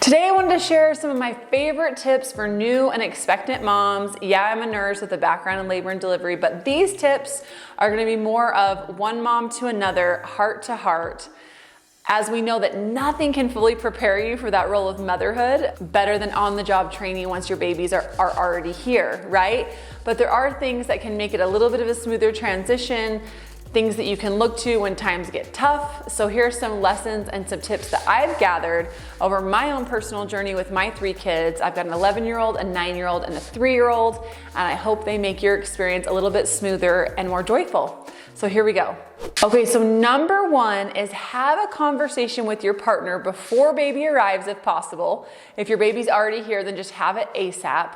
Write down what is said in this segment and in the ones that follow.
Today I wanted to share some of my favorite tips for new and expectant moms. Yeah, I'm a nurse with a background in labor and delivery, but these tips are going to be more of one mom to another, heart to heart, as we know that nothing can fully prepare you for that role of motherhood better than on-the-job training once your babies are already here, right? But there are things that can make it a little bit of a smoother transition, things that you can look to when times get tough. So here are some lessons and some tips that I've gathered over my own personal journey with my 3 kids. I've got an 11-year-old, a 9-year-old, and a 3-year-old, and I hope they make your experience a little bit smoother and more joyful. So here we go. Okay, so number 1 is have a conversation with your partner before baby arrives if possible. If your baby's already here, then just have it ASAP,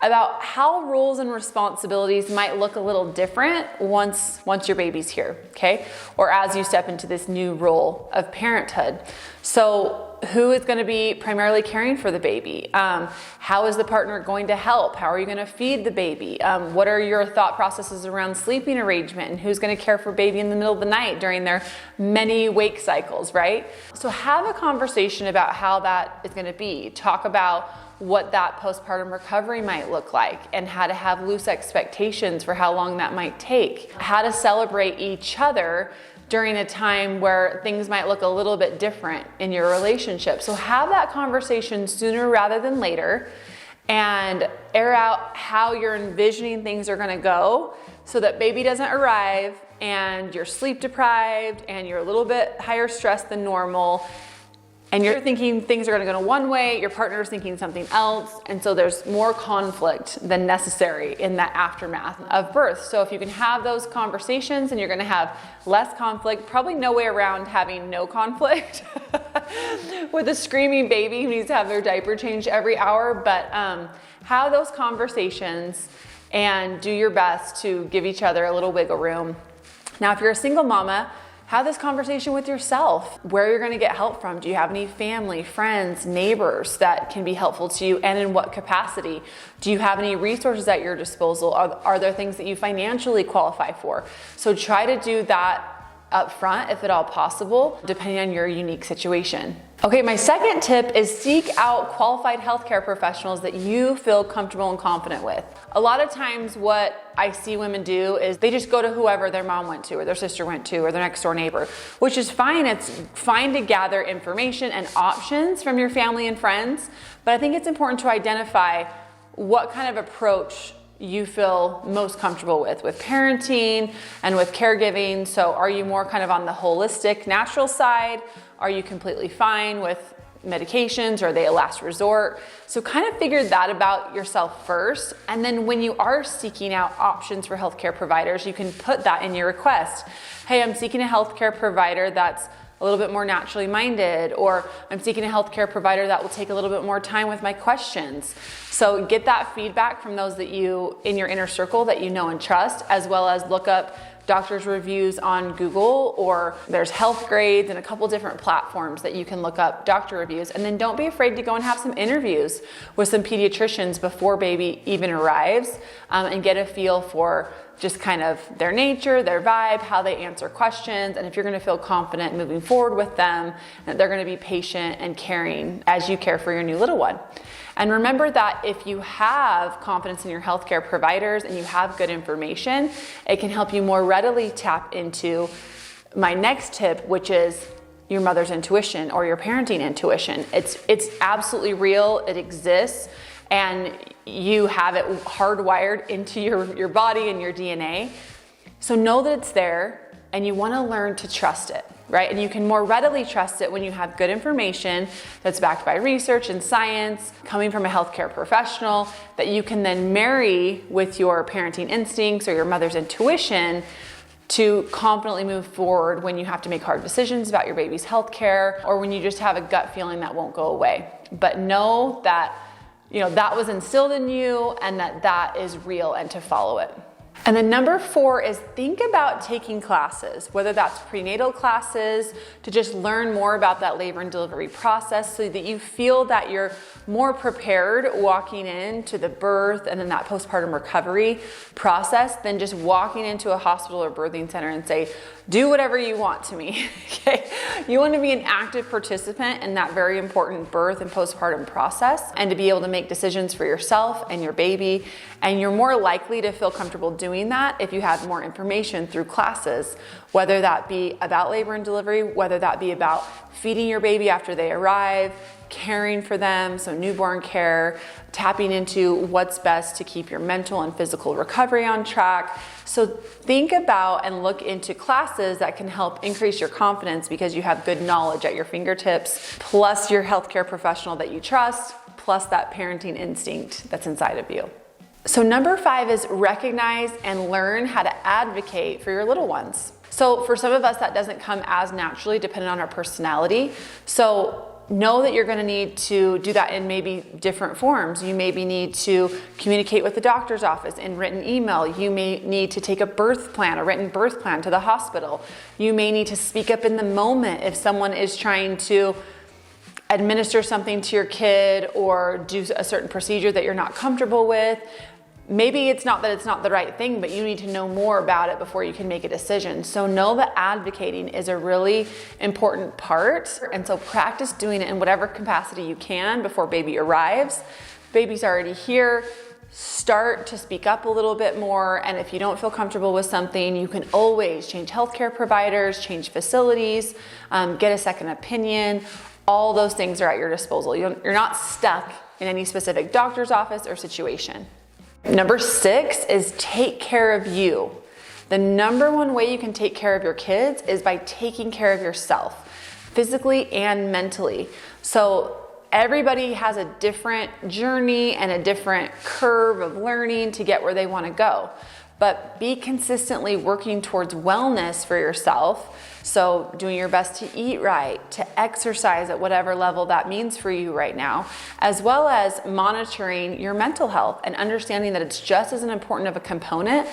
about how roles and responsibilities might look a little different once your baby's here, okay? Or as you step into this new role of parenthood. So who is gonna be primarily caring for the baby? How is the partner going to help? How are you gonna feed the baby? What are your thought processes around sleeping arrangement, and who's gonna care for baby in the middle of the night during their many wake cycles, right? So have a conversation about how that is gonna be. Talk about what that postpartum recovery might look like, and how to have loose expectations for how long that might take. How to celebrate each other during a time where things might look a little bit different in your relationship. So have that conversation sooner rather than later, and air out how you're envisioning things are gonna go so that baby doesn't arrive and you're sleep deprived and you're a little bit higher stress than normal, and you're thinking things are gonna go one way, your partner's thinking something else, and so there's more conflict than necessary in that aftermath of birth. So if you can have those conversations, and you're gonna have less conflict, probably no way around having no conflict with a screaming baby who needs to have their diaper changed every hour, but have those conversations and do your best to give each other a little wiggle room. Now, if you're a single mama, have this conversation with yourself, where you're gonna get help from. Do you have any family, friends, neighbors that can be helpful to you, and in what capacity? Do you have any resources at your disposal? Are there things that you financially qualify for? So try to do that up front if at all possible, depending on your unique situation. Okay, my second tip is seek out qualified healthcare professionals that you feel comfortable and confident with. A lot of times what I see women do is they just go to whoever their mom went to, or their sister went to, or their next door neighbor, which is fine. It's fine to gather information and options from your family and friends, but I think it's important to identify what kind of approach you feel most comfortable with parenting and with caregiving. So are you more kind of on the holistic, natural side? Are you completely fine with medications? Or are they a last resort? So kind of figure that about yourself first. And then when you are seeking out options for healthcare providers, you can put that in your request. Hey, I'm seeking a healthcare provider that's a little bit more naturally minded, or I'm seeking a healthcare provider that will take a little bit more time with my questions. So get that feedback from those that you, in your inner circle, that you know and trust, as well as look up doctor's reviews on Google, or there's Health Grades and a couple different platforms that you can look up doctor reviews. And then don't be afraid to go and have some interviews with some pediatricians before baby even arrives, and get a feel for just kind of their nature, their vibe, how they answer questions, and if you're gonna feel confident moving forward with them, that they're gonna be patient and caring as you care for your new little one. And remember that if you have confidence in your healthcare providers and you have good information, it can help you more readily tap into my next tip, which is your mother's intuition or your parenting intuition. It's absolutely real, it exists, and you have it hardwired into your body and your DNA. So know that it's there, and you wanna learn to trust it, right? And you can more readily trust it when you have good information that's backed by research and science, coming from a healthcare professional, that you can then marry with your parenting instincts or your mother's intuition to confidently move forward when you have to make hard decisions about your baby's healthcare, or when you just have a gut feeling that won't go away. But know that that was instilled in you, and that is real, and to follow it. And then number 4 is think about taking classes, whether that's prenatal classes to just learn more about that labor and delivery process, so that you feel that you're more prepared walking into the birth and then that postpartum recovery process than just walking into a hospital or birthing center and say, do whatever you want to me, okay? You want to be an active participant in that very important birth and postpartum process, and to be able to make decisions for yourself and your baby. And you're more likely to feel comfortable doing that if you have more information through classes, whether that be about labor and delivery, whether that be about feeding your baby after they arrive, caring for them, so newborn care, tapping into what's best to keep your mental and physical recovery on track. So think about and look into classes that can help increase your confidence because you have good knowledge at your fingertips, plus your healthcare professional that you trust, plus that parenting instinct that's inside of you. So number 5 is recognize and learn how to advocate for your little ones. So for some of us, that doesn't come as naturally depending on our personality. So know that you're going to need to do that in maybe different forms. You maybe need to communicate with the doctor's office in written email. You may need to take a birth plan, a written birth plan to the hospital. You may need to speak up in the moment if someone is trying to administer something to your kid or do a certain procedure that you're not comfortable with. Maybe it's not that it's not the right thing, but you need to know more about it before you can make a decision. So know that advocating is a really important part. And so practice doing it in whatever capacity you can before baby arrives. Baby's already here. Start to speak up a little bit more. And if you don't feel comfortable with something, you can always change healthcare providers, change facilities, get a second opinion. All those things are at your disposal. You're not stuck in any specific doctor's office or situation. Number 6 is take care of you. The number one way you can take care of your kids is by taking care of yourself, physically and mentally. So everybody has a different journey and a different curve of learning to get where they want to go. But be consistently working towards wellness for yourself. So doing your best to eat right, to exercise at whatever level that means for you right now, as well as monitoring your mental health and understanding that it's just as important of a component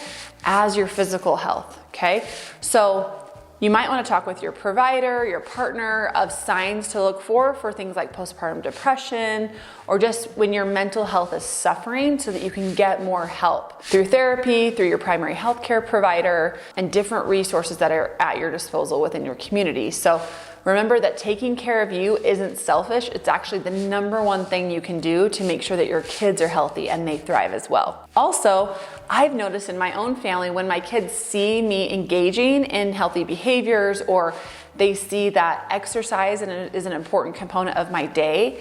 as your physical health, okay? So you might want to talk with your provider, your partner, of signs to look for things like postpartum depression, or just when your mental health is suffering, so that you can get more help through therapy, through your primary healthcare provider, and different resources that are at your disposal within your community. So remember that taking care of you isn't selfish. It's actually the number one thing you can do to make sure that your kids are healthy and they thrive as well. Also, I've noticed in my own family, when my kids see me engaging in healthy behaviors, or they see that exercise is an important component of my day,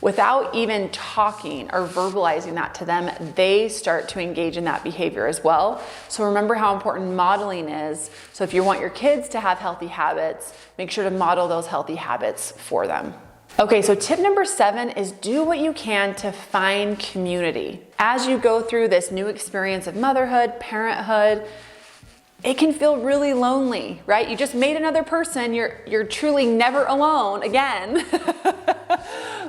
without even talking or verbalizing that to them, they start to engage in that behavior as well. So remember how important modeling is. So if you want your kids to have healthy habits, make sure to model those healthy habits for them. Okay, so tip number 7 is do what you can to find community. As you go through this new experience of motherhood, parenthood, it can feel really lonely, right? You just made another person. You're truly never alone again.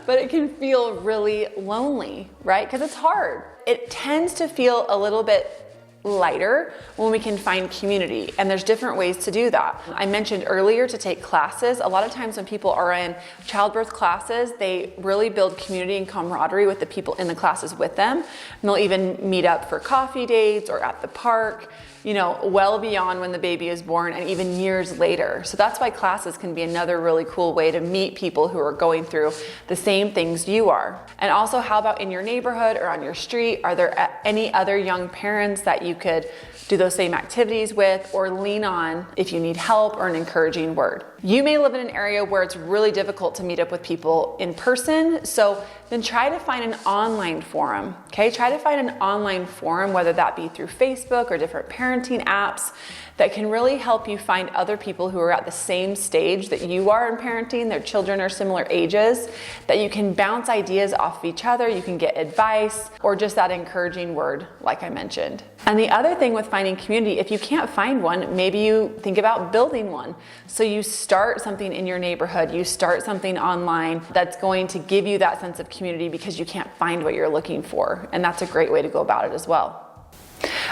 But it can feel really lonely, right? Because it's hard. It tends to feel a little bit lighter when we can find community, and there's different ways to do that. I mentioned earlier to take classes. A lot of times when people are in childbirth classes, they really build community and camaraderie with the people in the classes with them. And they'll even meet up for coffee dates or at the park, well beyond when the baby is born and even years later. So that's why classes can be another really cool way to meet people who are going through the same things you are. And also, how about in your neighborhood or on your street? Are there any other young parents that you could do those same activities with or lean on if you need help or an encouraging word? You may live in an area where it's really difficult to meet up with people in person, so then try to find an online forum, okay? Try to find an online forum, whether that be through Facebook or different parenting apps, that can really help you find other people who are at the same stage that you are in parenting. Their children are similar ages, that you can bounce ideas off of each other, you can get advice, or just that encouraging word like I mentioned. And the other thing with finding community, if you can't find one, maybe you think about building one. So you start something in your neighborhood, you start something online that's going to give you that sense of community because you can't find what you're looking for. And that's a great way to go about it as well.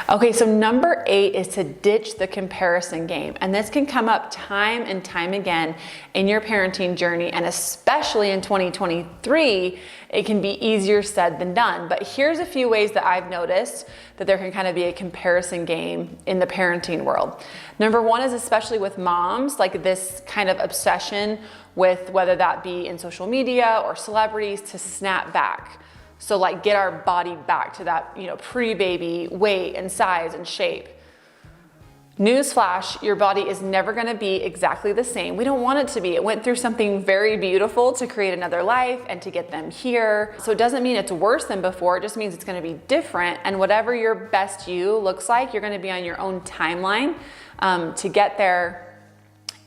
Okay, so number 8 is to ditch the comparison game. And this can come up time and time again in your parenting journey. And especially in 2023, it can be easier said than done. But here's a few ways that I've noticed that there can kind of be a comparison game in the parenting world. Number 1 is especially with moms, like this kind of obsession with whether that be in social media or celebrities to snap back. So like get our body back to that, pre-baby weight and size and shape. Newsflash, your body is never gonna be exactly the same. We don't want it to be. It went through something very beautiful to create another life and to get them here. So it doesn't mean it's worse than before, it just means it's gonna be different. And whatever your best you looks like, you're gonna be on your own timeline to get there.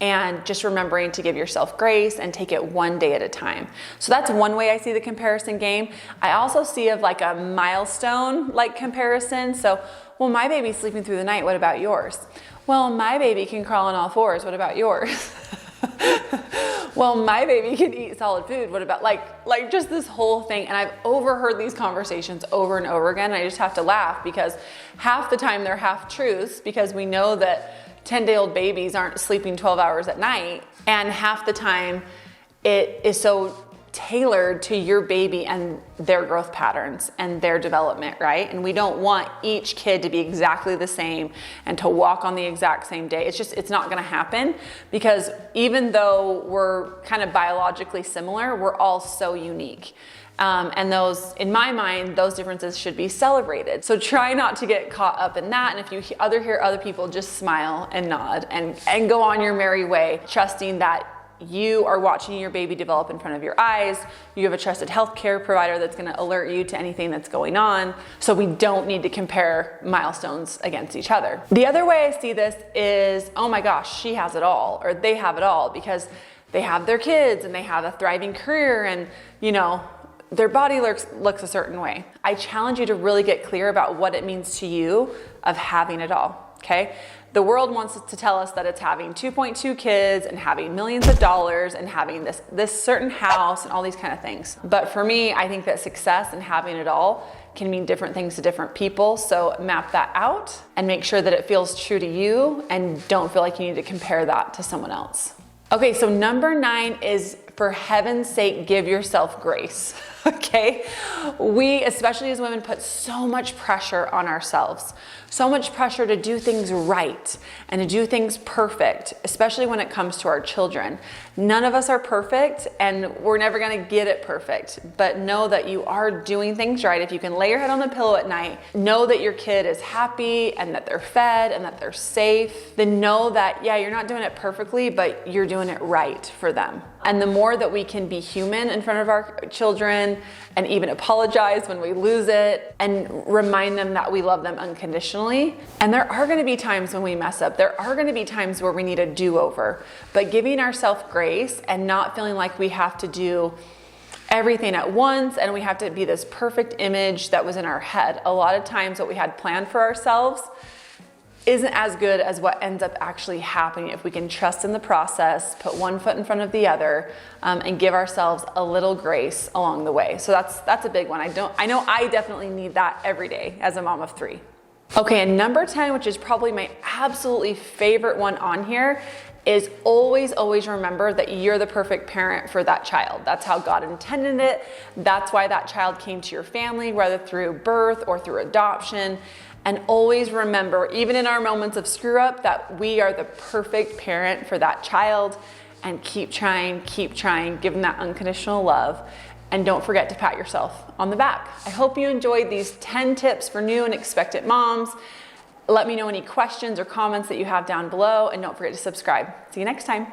And just remembering to give yourself grace and take it one day at a time. So that's one way I see the comparison game. I also see of like a milestone like comparison. So, well, my baby's sleeping through the night. What about yours? Well, my baby can crawl on all fours. What about yours? Well, my baby can eat solid food. What about like just this whole thing? And I've overheard these conversations over and over again. And I just have to laugh because half the time they're half truths because we know that 10-day-old babies aren't sleeping 12 hours at night, and half the time it is so tailored to your baby and their growth patterns and their development, right? And we don't want each kid to be exactly the same and to walk on the exact same day. It's not gonna happen because even though we're kind of biologically similar, we're all so unique. And those, in my mind, those differences should be celebrated. So try not to get caught up in that. And if you hear other people, just smile and nod and go on your merry way, trusting that you are watching your baby develop in front of your eyes. You have a trusted healthcare provider that's going to alert you to anything that's going on. So we don't need to compare milestones against each other. The other way I see this is, oh my gosh, she has it all, or they have it all because they have their kids and they have a thriving career and, their body looks a certain way. I challenge you to really get clear about what it means to you of having it all, okay? The world wants to tell us that it's having 2.2 kids and having millions of dollars and having this certain house and all these kind of things. But for me, I think that success and having it all can mean different things to different people. So map that out and make sure that it feels true to you and don't feel like you need to compare that to someone else. Okay, so number 9 is, for heaven's sake, give yourself grace. Okay? We, especially as women, put so much pressure on ourselves, so much pressure to do things right and to do things perfect, especially when it comes to our children. None of us are perfect and we're never gonna get it perfect, but know that you are doing things right. If you can lay your head on the pillow at night, know that your kid is happy and that they're fed and that they're safe, then know that, yeah, you're not doing it perfectly, but you're doing it right for them. And the more that we can be human in front of our children and even apologize when we lose it and remind them that we love them unconditionally. And there are gonna be times when we mess up. There are gonna be times where we need a do-over. But giving ourselves grace and not feeling like we have to do everything at once and we have to be this perfect image that was in our head. A lot of times what we had planned for ourselves isn't as good as what ends up actually happening if we can trust in the process, put one foot in front of the other, and give ourselves a little grace along the way. So that's a big one. I know I definitely need that every day as a mom of 3. Okay, and number 10, which is probably my absolutely favorite one on here, is always remember that you're the perfect parent for that child. That's how God intended it. That's why that child came to your family, whether through birth or through adoption. And always remember, even in our moments of screw up, that we are the perfect parent for that child. And keep trying, give them that unconditional love. And don't forget to pat yourself on the back. I hope you enjoyed these 10 tips for new and expectant moms. Let me know any questions or comments that you have down below, and don't forget to subscribe. See you next time.